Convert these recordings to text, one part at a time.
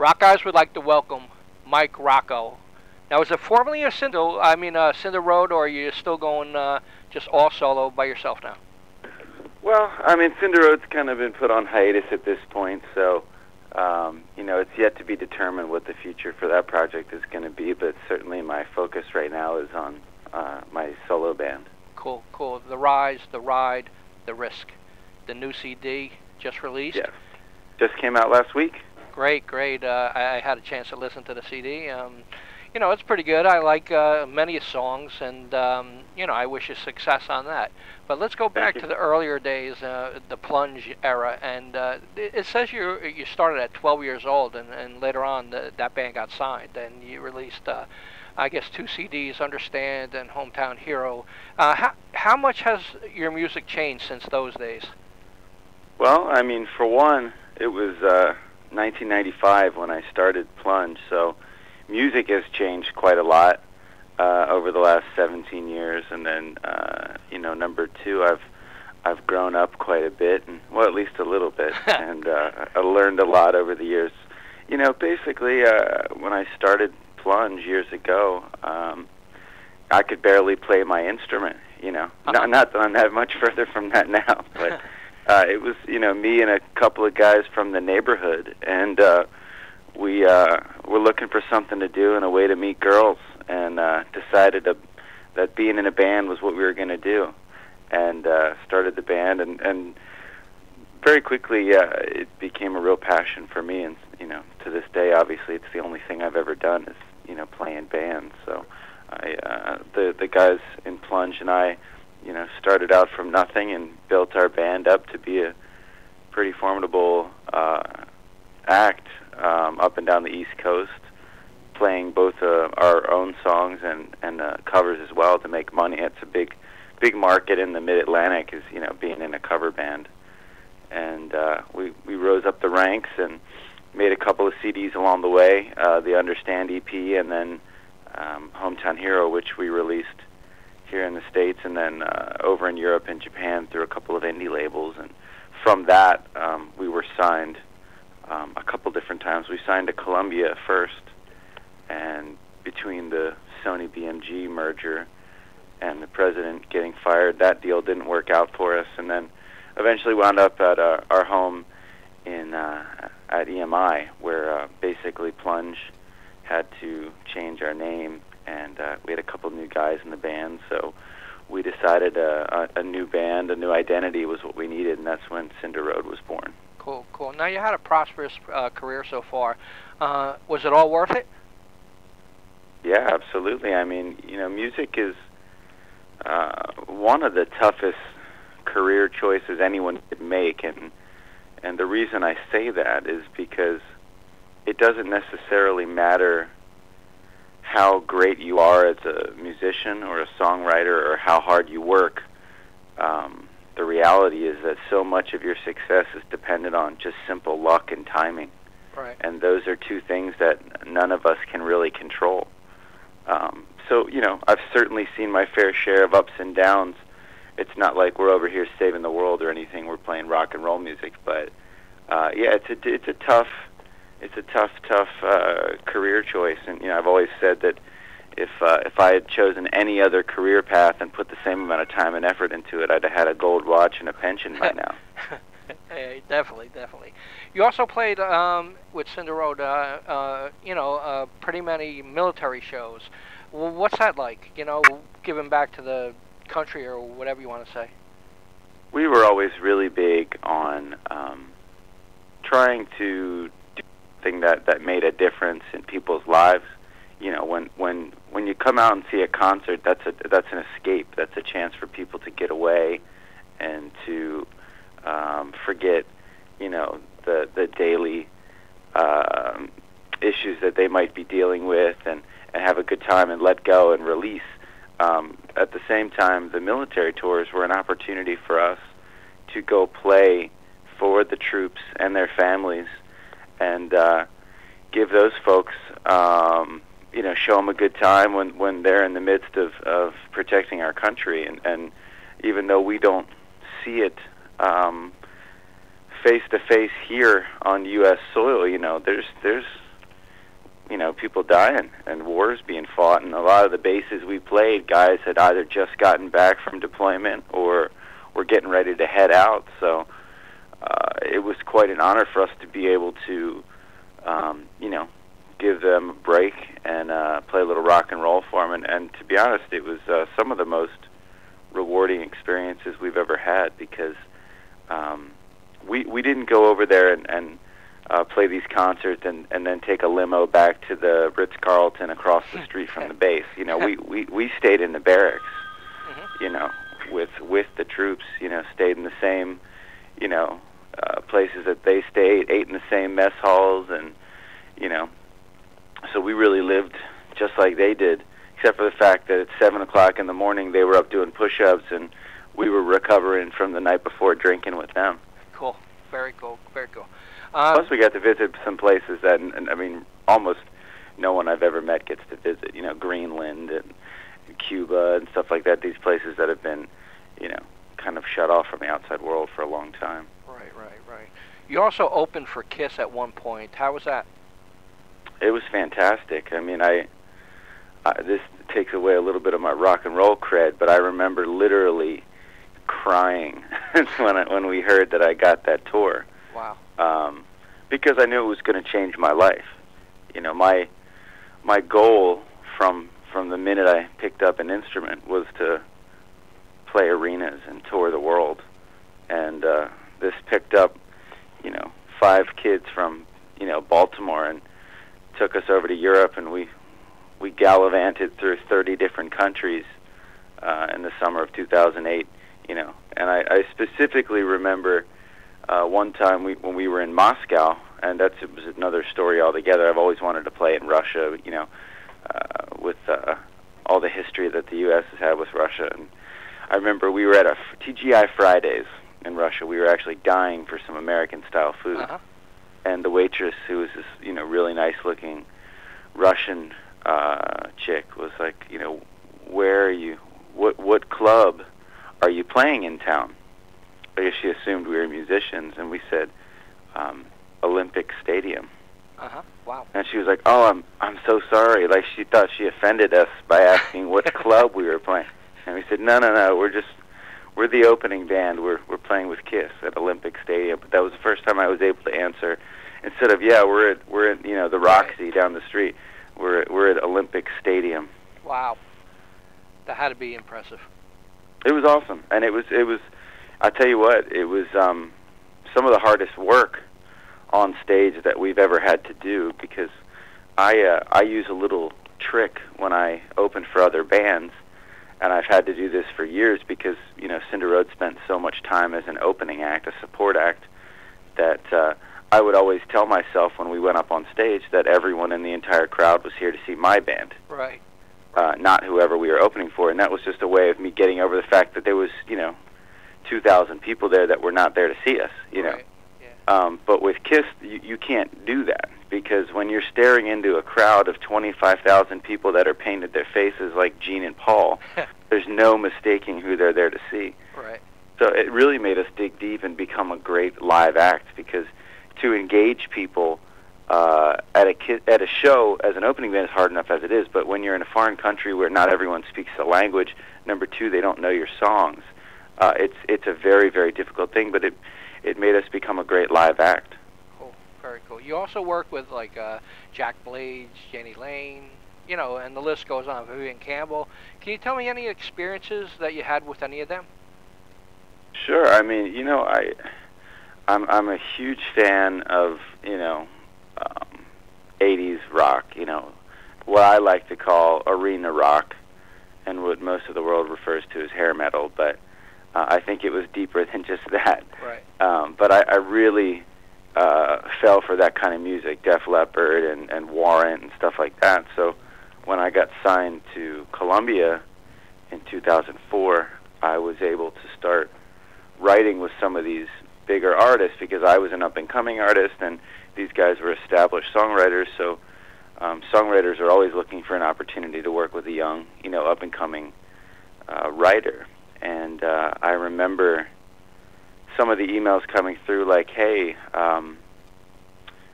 Rockeyez would like to welcome Mike Ruocco. Now, is it formerly a Cinder Road, or are you still going just all solo by yourself now? Well, I mean, Cinder Road's kind of been put on hiatus at this point, so it's yet to be determined what the future for that project is going to be. But certainly, my focus right now is on my solo band. Cool, cool. The Rise, the Ride, the Risk, the new CD just released. Yes, just came out last week. Great, great. I had a chance to listen to the CD. It's pretty good. I like many songs, and I wish you success on that. But let's go back to the earlier days, the plunge era, and it says you started at 12 years old, and later on that band got signed, and you released, I guess, 2 CDs, Understand and Hometown Hero. How much has your music changed since those days? Well, I mean, for one, it was 1995 when I started Plunge, so music has changed quite a lot over the last 17 years, and then number 2, I've grown up quite a bit, and well, at least a little bit, and I learned a lot over the years. Basically, when I started Plunge years ago, I could barely play my instrument. Not that I'm that much further from that now, but it was me and a couple of guys from the neighborhood, and we were looking for something to do and a way to meet girls, and decided that being in a band was what we were going to do, and started the band, and very quickly it became a real passion for me, and to this day, obviously, it's the only thing I've ever done is play in bands. So the guys in Plunge and I started out from nothing and built our band up to be a pretty formidable act up and down the East Coast, playing both our own songs and covers as well to make money. It's a big market in the Mid-Atlantic, is being in a cover band, and we rose up the ranks and made a couple of CDs along the way, the Understand EP, and then Hometown Hero, which we released here in the States, and then over in Europe and Japan through a couple of indie labels. And from that, we were signed a couple different times. We signed to Columbia first, and between the Sony BMG merger and the president getting fired, that deal didn't work out for us, and then eventually wound up at our home in at EMI, where basically Plunge had to change our name, and we had a couple new guys in the band, so we decided a new band, a new identity was what we needed, and that's when Cinder Road was born. Cool, cool. Now, you had a prosperous career so far. Was it all worth it? Yeah, absolutely. I mean, music is one of the toughest career choices anyone could make, and the reason I say that is because it doesn't necessarily matter how great you are as a musician or a songwriter or how hard you work. The reality is that so much of your success is dependent on just simple luck and timing. Right. And those are two things that none of us can really control. So, I've certainly seen my fair share of ups and downs. It's not like we're over here saving the world or anything. We're playing rock and roll music, but it's a tough career choice. And I've always said that if I had chosen any other career path and put the same amount of time and effort into it, I'd have had a gold watch and a pension by now. Hey, definitely. You also played with Cinder Road, pretty many military shows. Well, what's that like? Giving back to the country or whatever you want to say. We were always really big on trying to do something that made a difference in people's lives. When you come out and see a concert, that's an escape. That's a chance for people to get away and to forget, the daily issues that they might be dealing with, and have a good time and let go and release. At the same time, the military tours were an opportunity for us to go play for the troops and their families, and give those folks, show them a good time when they're in the midst of protecting our country. And even though we don't see it face to face here on U.S. soil, there's people dying and wars being fought, and a lot of the bases we played, guys had either just gotten back from deployment or were getting ready to head out. So it was quite an honor for us to be able to, give them a break and play a little rock and roll for them. And to be honest, it was some of the most rewarding experiences we've ever had, because we didn't go over there and play these concerts and then take a limo back to the Ritz-Carlton across the street from the base. We stayed in the barracks, with the troops, stayed in the same, places that they stayed, ate in the same mess halls, and, so we really lived just like they did, except for the fact that at 7 o'clock in the morning they were up doing push-ups and we were recovering from the night before drinking with them. Cool. Very cool. Very cool. Plus we got to visit some places that, and I mean, almost no one I've ever met gets to visit, Greenland and Cuba and stuff like that, these places that have been, kind of shut off from the outside world for a long time. Right. You also opened for Kiss at one point. How was that? It was fantastic. I mean, this takes away a little bit of my rock and roll cred, but I remember literally crying when we heard that I got that tour. Wow. Because I knew it was going to change my life. My goal from the minute I picked up an instrument was to play arenas and tour the world. And this picked up, 5 kids from, Baltimore, and took us over to Europe, and we gallivanted through 30 different countries in the summer of 2008, And I specifically remember one time when we were in Moscow, and it was another story altogether. I've always wanted to play in Russia, with all the history that the U.S. has had with Russia. And I remember we were at a TGI Fridays in Russia. We were actually dying for some American-style food. Uh-huh. And the waitress, who was this, really nice-looking Russian chick, was like, where are you? What club are you playing in town? I guess she assumed we were musicians, and we said, Olympic Stadium. Uh-huh. Wow. And she was like, oh, I'm so sorry. Like, she thought she offended us by asking what club we were playing. And we said, no, we're the opening band. We're playing with Kiss at Olympic Stadium. But that was the first time I was able to answer. Instead of, we're at the Roxy down the street. We're at Olympic Stadium. Wow. That had to be impressive. It was awesome. And it was I tell you what, it was some of the hardest work on stage that we've ever had to do, because I use a little trick when I open for other bands, and I've had to do this for years because, Cinder Road spent so much time as an opening act, a support act, that I would always tell myself when we went up on stage that everyone in the entire crowd was here to see my band. Right. Not whoever we were opening for, and that was just a way of me getting over the fact that there was, 2,000 people there that were not there to see us, Right. Yeah. But with Kiss, you can't do that, because when you're staring into a crowd of 25,000 people that are painted their faces like Gene and Paul, there's no mistaking who they're there to see. Right. So it really made us dig deep and become a great live act, because to engage people at a show as an opening band is hard enough as it is, but when you're in a foreign country where not everyone speaks the language, number 2, they don't know your songs, it's a very, very difficult thing, but it made us become a great live act. Cool. Very cool. You also work with, like, Jack Blades, Jenny Lane, and the list goes on, Vivian Campbell. Can you tell me any experiences that you had with any of them? Sure. I mean, I'm a huge fan of, 80s rock, what I like to call arena rock, and what most of the world refers to as hair metal, but I think it was deeper than just that. Right. But I really fell for that kind of music, Def Leppard and Warrant and stuff like that. So when I got signed to Columbia in 2004, I was able to start writing with some of these bigger artists, because I was an up-and-coming artist, and these guys were established songwriters. So songwriters are always looking for an opportunity to work with a young, up-and-coming writer. And I remember some of the emails coming through like, hey,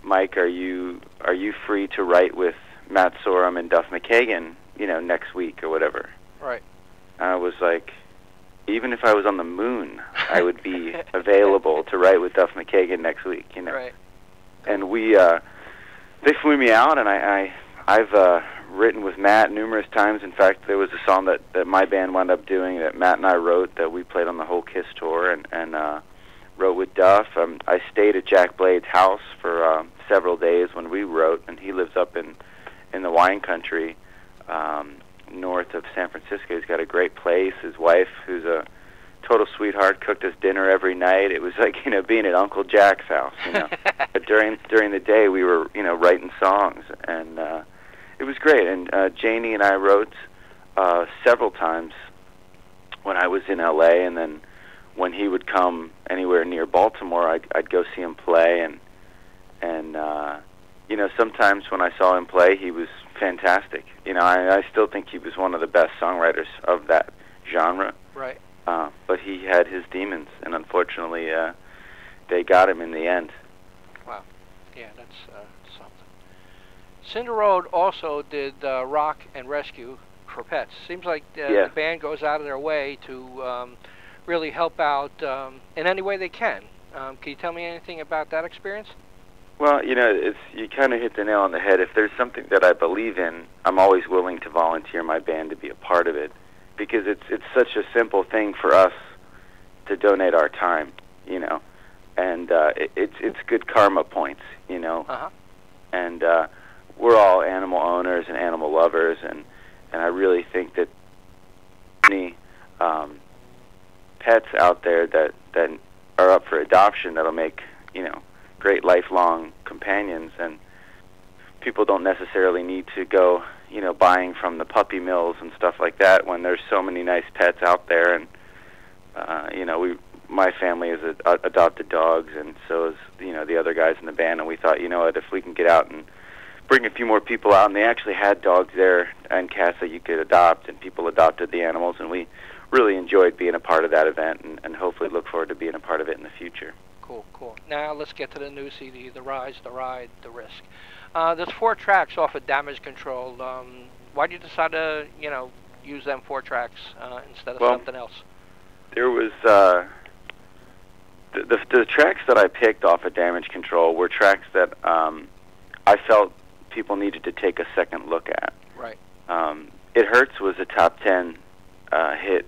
Mike, are you are you free to write with Matt Sorum and Duff McKagan, next week or whatever? Right. I was like, even if I was on the moon, I would be available to write with Duff McKagan next week, Right. And they flew me out, and I've written with Matt numerous times. In fact, there was a song that my band wound up doing that Matt and I wrote that we played on the whole Kiss tour, and wrote with Duff. I stayed at Jack Blade's house for several days when we wrote, and he lives up in the wine country north of San Francisco. He's got a great place. His wife, who's a total sweetheart, cooked us dinner every night. It was like being at Uncle Jack's house. But during the day, we were writing songs, and it was great. And Janie and I wrote several times when I was in L.A., and then when he would come anywhere near Baltimore, I'd go see him play, and sometimes when I saw him play, he was fantastic. I still think he was one of the best songwriters of that genre. Right. But he had his demons, and unfortunately, they got him in the end. Wow. Yeah, that's something. Cinder Road also did Rock and Rescue for Pets. Seems like the band goes out of their way to really help out in any way they can. Can you tell me anything about that experience? Well, you kind of hit the nail on the head. If there's something that I believe in, I'm always willing to volunteer my band to be a part of it, because it's such a simple thing for us to donate our time, and it's good karma points, Uh-huh. And we're all animal owners and animal lovers, and I really think that many pets out there that are up for adoption that'll make great lifelong companions, and people don't necessarily need to go buying from the puppy mills and stuff like that when there's so many nice pets out there. And my family has adopted dogs, and so is the other guys in the band, and we thought, if we can get out and bring a few more people out, and they actually had dogs there and cats that you could adopt, and people adopted the animals, and we really enjoyed being a part of that event, and hopefully look forward to being a part of it in the future. Cool. Now let's get to the new CD, The Rise, The Ride, The Risk. There's 4 tracks off of Damage Control. Why did you decide to, use them 4 tracks instead of something else? There was the tracks that I picked off of Damage Control were tracks that I felt people needed to take a second look at. Right. It Hurts was a top 10 hit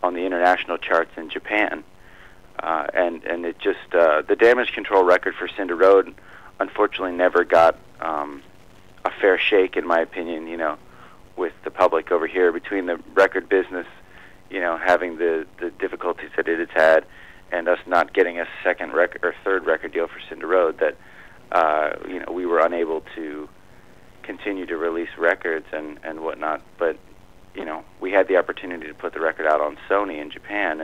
on the international charts in Japan. And it just, the Damage Control record for Cinder Road unfortunately never got a fair shake, in my opinion, with the public over here, between the record business, having the difficulties that it has had, and us not getting a second record or third record deal for Cinder Road, that, we were unable to continue to release records and whatnot. But, we had the opportunity to put the record out on Sony in Japan,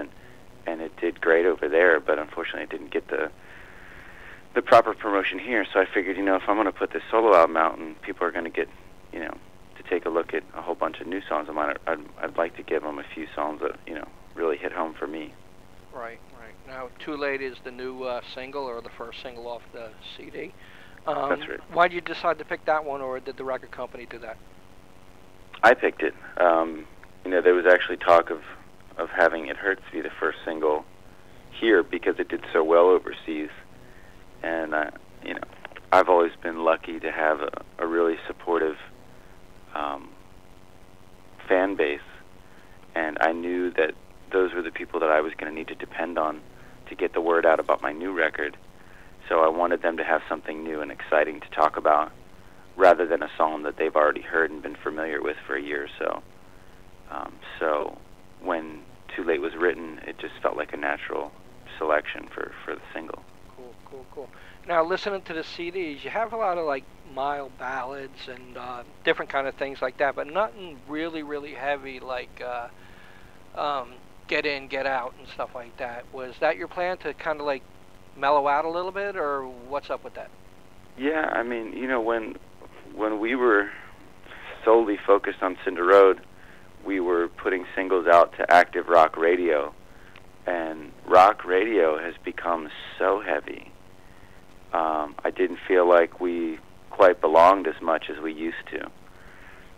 and it did great over there, but unfortunately it didn't get the proper promotion here. So I figured, if I'm going to put this solo album out and people are going to get, to take a look at a whole bunch of new songs of mine, I'd like to give them a few songs that, really hit home for me. Right. Now, Too Late is the new single, or the first single off the CD. That's right. Why did you decide to pick that one, or did the record company do that? I picked it. There was actually talk of having It Hurts be the first single here because it did so well overseas. And, I've always been lucky to have a really supportive fan base, and I knew that those were the people that I was going to need to depend on to get the word out about my new record. So I wanted them to have something new and exciting to talk about, rather than a song that they've already heard and been familiar with for a year or so. So when Too Late was written, it just felt like a natural selection for the single. Cool. Now, listening to the CDs, you have a lot of mild ballads and different kind of things like that, but nothing really heavy like Get In, Get Out and stuff like that. Was that your plan, to kind of mellow out a little bit, or what's up with that? Yeah, when we were solely focused on Cinder Road, we were putting singles out to active rock radio, and rock radio has become so heavy. I didn't feel like we quite belonged as much as we used to.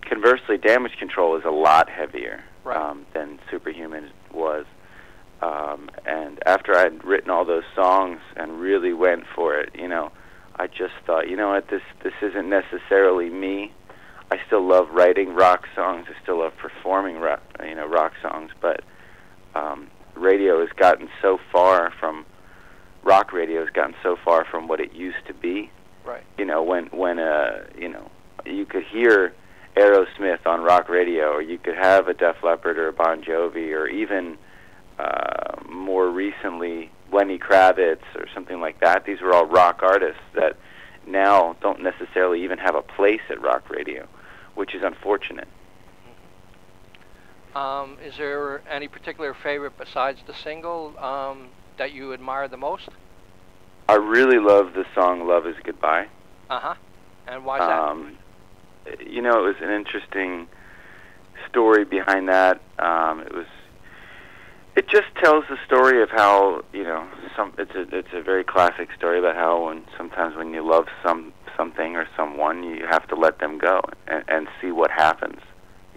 Conversely, Damage Control is a lot heavier than Superhuman was. And after I'd written all those songs and really went for it, you know, I just thought, you know what, this isn't necessarily me. I still love writing rock songs. I still love performing rock songs. But radio has gotten so far from rock. Radio has gotten so far from what it used to be. Right. You know, when you know, you could hear Aerosmith on rock radio, or you could have a Def Leppard or a Bon Jovi, or even more recently Lenny Kravitz or something like that. These were all rock artists that now don't necessarily even have a place at rock radio, which is unfortunate. Is there any particular favorite besides the single that you admire the most? I really love the song Love Is Goodbye. And why is that? You know, it was an interesting story behind that. It just tells the story of how, you know, it's a very classic story about how sometimes when you love something or someone, you have to let them go and see what happens.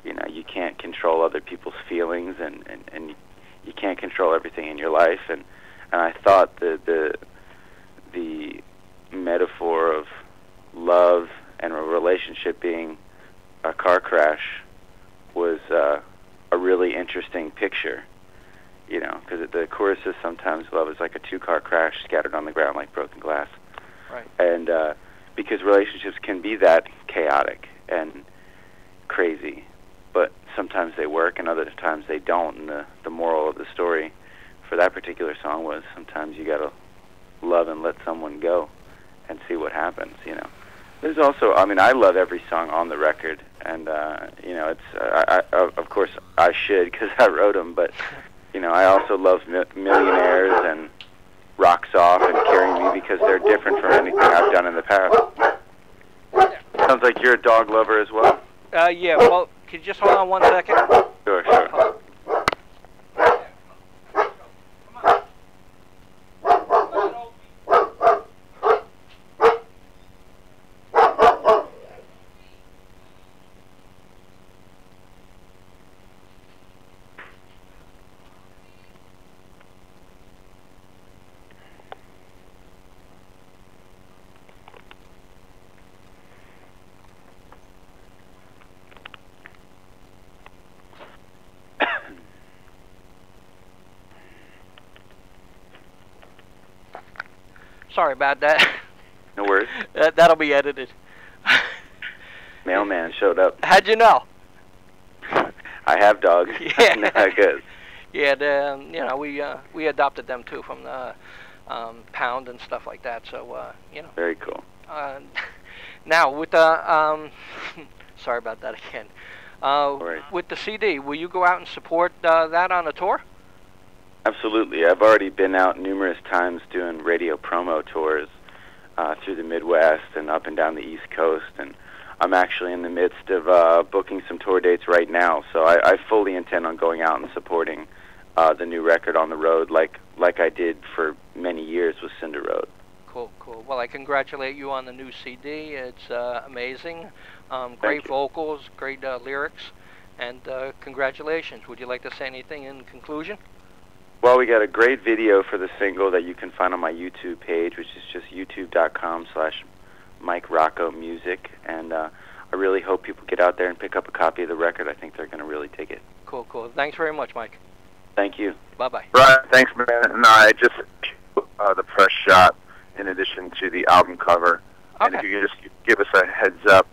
You know, you can't control other people's feelings, and you can't control everything in your life. And I thought the metaphor of love and a relationship being a car crash was a really interesting picture. You know, because the chorus is sometimes love is like a two-car crash scattered on the ground like broken glass. Right. And because relationships can be that chaotic and crazy, but sometimes they work and other times they don't. And the moral of the story for that particular song was sometimes you gotta love and let someone go and see what happens. You know, there's also, I mean, I love every song on the record, and you know, it's of course I should because I wrote them, but. You know, I also love Millionaires and Rocks Off and Carry Me because they're different from anything I've done in the past. Sounds like you're a dog lover as well. Yeah, well, could you just hold on 1 second? Sure, sure. Sorry about that. No worries. That'll be edited. Mailman showed up. How'd you know? I have dogs. Yeah. No, good. Yeah, you know, we adopted them too from the pound and stuff like that. So you know. Very cool. Now with the sorry about that again. Right. With the CD, will you go out and support that on a tour? Absolutely. I've already been out numerous times doing radio promo tours through the Midwest and up and down the East Coast, and I'm actually in the midst of booking some tour dates right now, so I fully intend on going out and supporting the new record on the road like I did for many years with Cinder Road. Cool, cool. Well, I congratulate you on the new CD. It's amazing. Great Thank you. vocals, great lyrics, and congratulations. Would you like to say anything in conclusion? Well, we got a great video for the single that you can find on my YouTube page, which is just youtube.com/Mike Ruocco Music, and I really hope people get out there and pick up a copy of the record. I think they're going to really dig it. Cool, cool. Thanks very much, Mike. Thank you. Bye-bye. Right, thanks, man. And I just the press shot in addition to the album cover. Okay. And if you could just give us a heads up